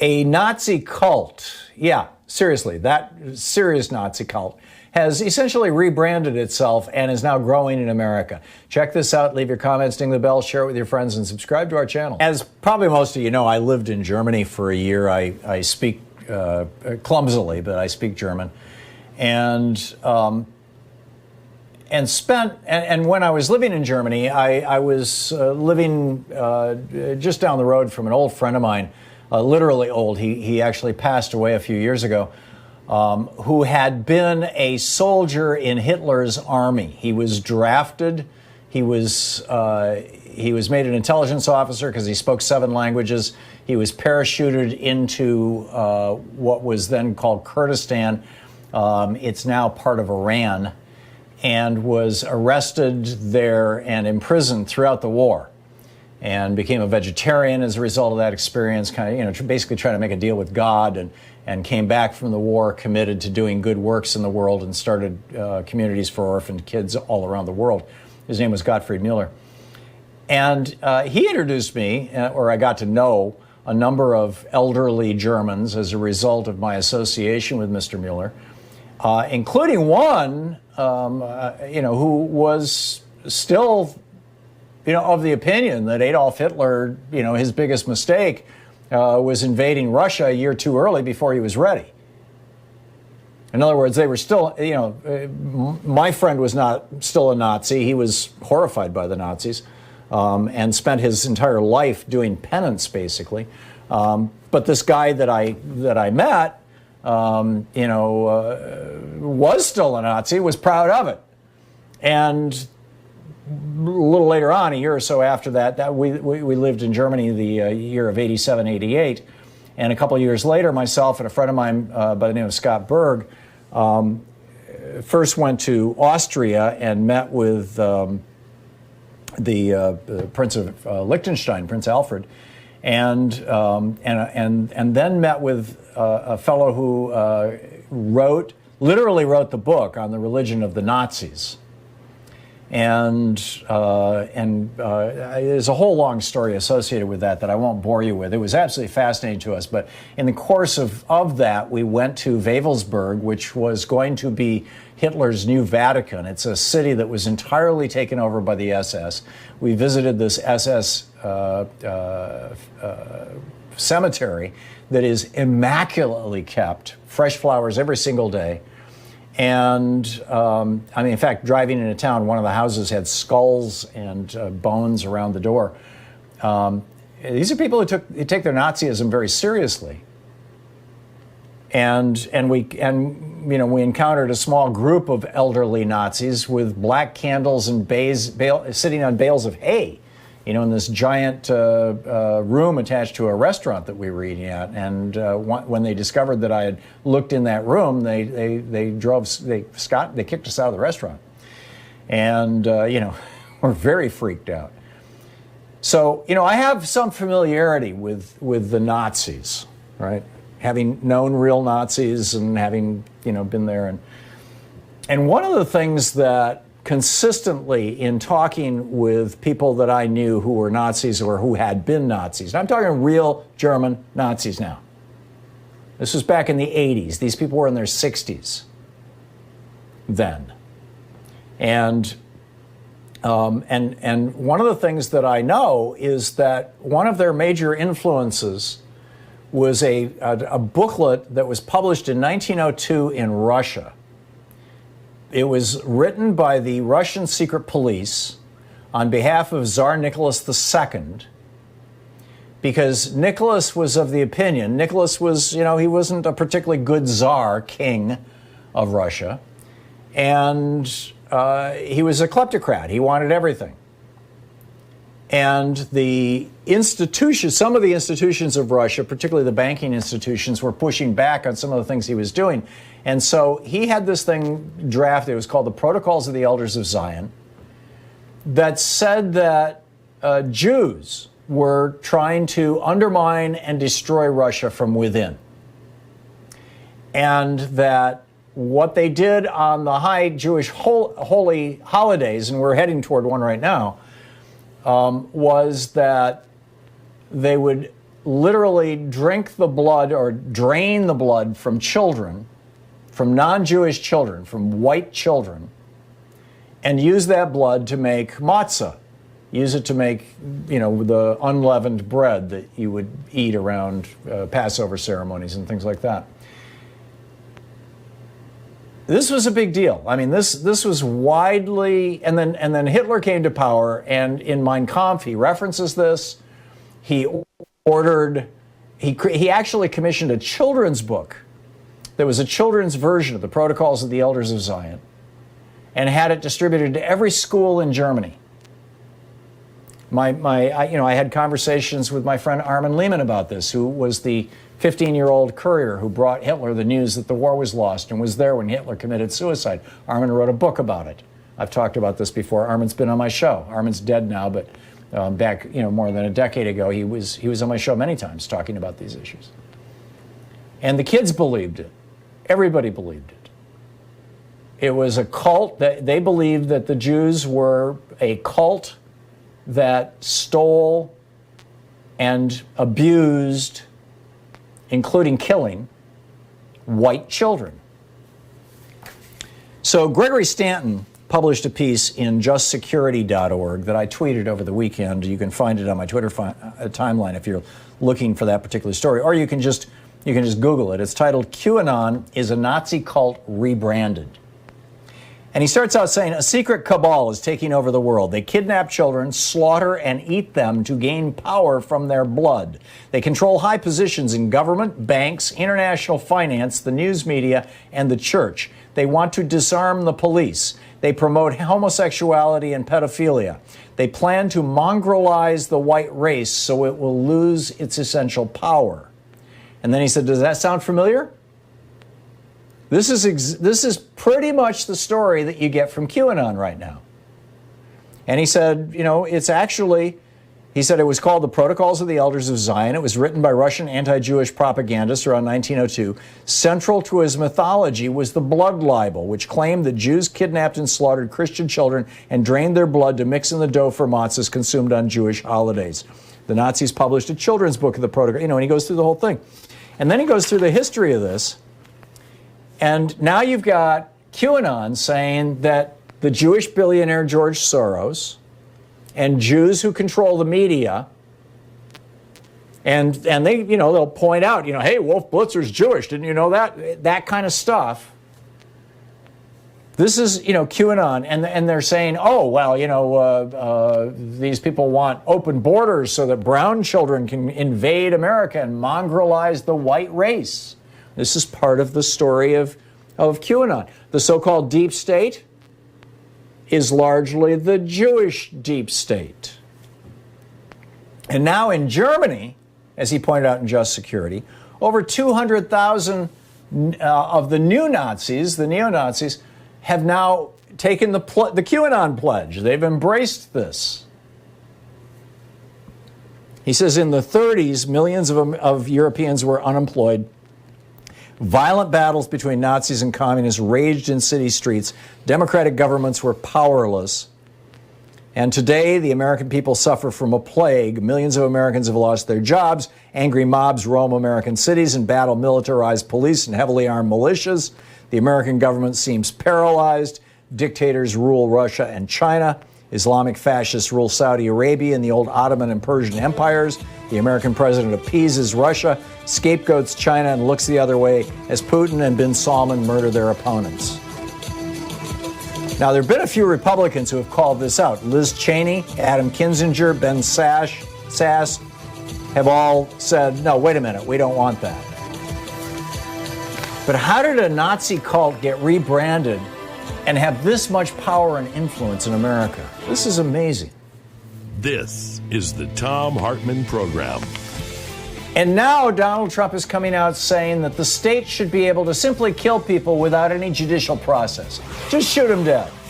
A Nazi cult, yeah, seriously, that serious Nazi cult, has essentially rebranded itself and is now growing in America. Check this out. Leave your comments, ding the bell, share it with your friends, and subscribe to our channel. As probably most of you know, I lived in Germany for a year. I speak clumsily, but I speak German. And when I was living in Germany, I was living just down the road from an old friend of mine, literally old. He actually passed away a few years ago, who had been a soldier in Hitler's army. He was drafted. He was made an intelligence officer because he spoke 7 languages. He was parachuted into what was then called Kurdistan. It's now part of Iran, and was arrested there and imprisoned throughout the war, and became a vegetarian as a result of that experience, kind of, basically trying to make a deal with God, and came back from the war committed to doing good works in the world, and started communities for orphaned kids all around the world. His name was Gottfried Müller. And he introduced me, or I got to know a number of elderly Germans as a result of my association with Mr. Müller, including one, who was still, of the opinion that Adolf Hitler, his biggest mistake was invading Russia a year too early before he was ready. In other words, they were still, my friend was not still a Nazi. He was horrified by the Nazis, and spent his entire life doing penance, basically. But this guy that I met, was still a Nazi, was proud of it. And a little later on, a year or so after that we lived in Germany the year of 87, 88. And a couple of years later, myself and a friend of mine by the name of Scott Berg first went to Austria and met with the Prince of Liechtenstein, Prince Alfred, and then met with a fellow who literally wrote the book on the religion of the Nazis. And there's a whole long story associated with that I won't bore you with. It was absolutely fascinating to us. But in the course of that, we went to Wewelsburg, which was going to be Hitler's new Vatican. It's a city that was entirely taken over by the SS. We visited this SS cemetery that is immaculately kept, fresh flowers every single day. And in fact, driving into town, one of the houses had skulls and bones around the door. These are people who take their Nazism very seriously. And we encountered a small group of elderly Nazis with black candles and sitting on bales of hay, in this giant room attached to a restaurant that we were eating at. And when they discovered that I had looked in that room, they kicked us out of the restaurant. And, we're very freaked out. So, I have some familiarity with the Nazis, right? Having known real Nazis and having, been there. And one of the things that consistently in talking with people that I knew who were Nazis or who had been Nazis, and I'm talking real German Nazis now. This was back in the 80s. These people were in their 60s then. And one of the things that I know is that one of their major influences was a booklet that was published in 1902 in Russia. It was written by the Russian secret police on behalf of Tsar Nicholas II, because Nicholas was of the opinion, Nicholas was, he wasn't a particularly good Tsar, king of Russia, and he was a kleptocrat. He wanted everything. And the institutions, some of the institutions of Russia, particularly the banking institutions, were pushing back on some of the things he was doing. And so he had this thing drafted. It was called the Protocols of the Elders of Zion, that said that Jews were trying to undermine and destroy Russia from within. And that what they did on the high Jewish holy holidays, and we're heading toward one right now, was that they would literally drink the blood or drain the blood from children, from non-Jewish children, from white children, and use that blood to make matzah. Use it to make, the unleavened bread that you would eat around Passover ceremonies and things like that. This was a big deal. I mean, this was widely, and then Hitler came to power, and in Mein Kampf he references this. He actually commissioned a children's book. There was a children's version of the Protocols of the Elders of Zion, and had it distributed to every school in Germany. I had conversations with my friend Armin Lehmann about this, who was the 15-year-old courier who brought Hitler the news that the war was lost and was there when Hitler committed suicide. Armin wrote a book about it. I've talked about this before. Armin's been on my show. Armin's dead now, but back more than a decade ago, he was on my show many times talking about these issues. And the kids believed it. Everybody believed it. It was a cult that they believed that the Jews were a cult that stole and abused, including killing, white children. So Gregory Stanton published a piece in justsecurity.org that I tweeted over the weekend. You can find it on my Twitter timeline if you're looking for that particular story, or you can just Google it. It's titled "QAnon is a Nazi Cult Rebranded." And he starts out saying, a secret cabal is taking over the world. They kidnap children, slaughter, and eat them to gain power from their blood. They control high positions in government, banks, international finance, the news media, and the church. They want to disarm the police. They promote homosexuality and pedophilia. They plan to mongrelize the white race so it will lose its essential power. And then he said, does that sound familiar? This is pretty much the story that you get from QAnon right now. And he said, it's actually, he said it was called the Protocols of the Elders of Zion. It was written by Russian anti-Jewish propagandists around 1902. Central to his mythology was the blood libel, which claimed that Jews kidnapped and slaughtered Christian children and drained their blood to mix in the dough for matzahs consumed on Jewish holidays. The Nazis published a children's book of the protocol, and he goes through the whole thing. And then he goes through the history of this. And now you've got QAnon saying that the Jewish billionaire George Soros and Jews who control the media, and they, they'll point out, hey, Wolf Blitzer's Jewish, didn't you know that? That kind of stuff. This is, QAnon, and they're saying, oh, well, these people want open borders so that brown children can invade America and mongrelize the white race. This is part of the story of QAnon. The so-called deep state is largely the Jewish deep state. And now in Germany, as he pointed out in Just Security, over 200,000 of the new Nazis, the neo-Nazis, have now taken the QAnon pledge. They've embraced this. He says in the 30s, millions of Europeans were unemployed. Violent battles between Nazis and communists raged in city streets. Democratic governments were powerless. And today, the American people suffer from a plague. Millions of Americans have lost their jobs. Angry mobs roam American cities and battle militarized police and heavily armed militias. The American government seems paralyzed. Dictators rule Russia and China. Islamic fascists rule Saudi Arabia and the old Ottoman and Persian empires. The American president appeases Russia, scapegoats China, and looks the other way as Putin and bin Salman murder their opponents. Now, there have been a few Republicans who have called this out. Liz Cheney, Adam Kinzinger, Ben Sass have all said, no, wait a minute, we don't want that. But how did a Nazi cult get rebranded and have this much power and influence in America? This is amazing. This is the Thom Hartmann Program. And now Donald Trump is coming out saying that the state should be able to simply kill people without any judicial process. Just shoot them dead.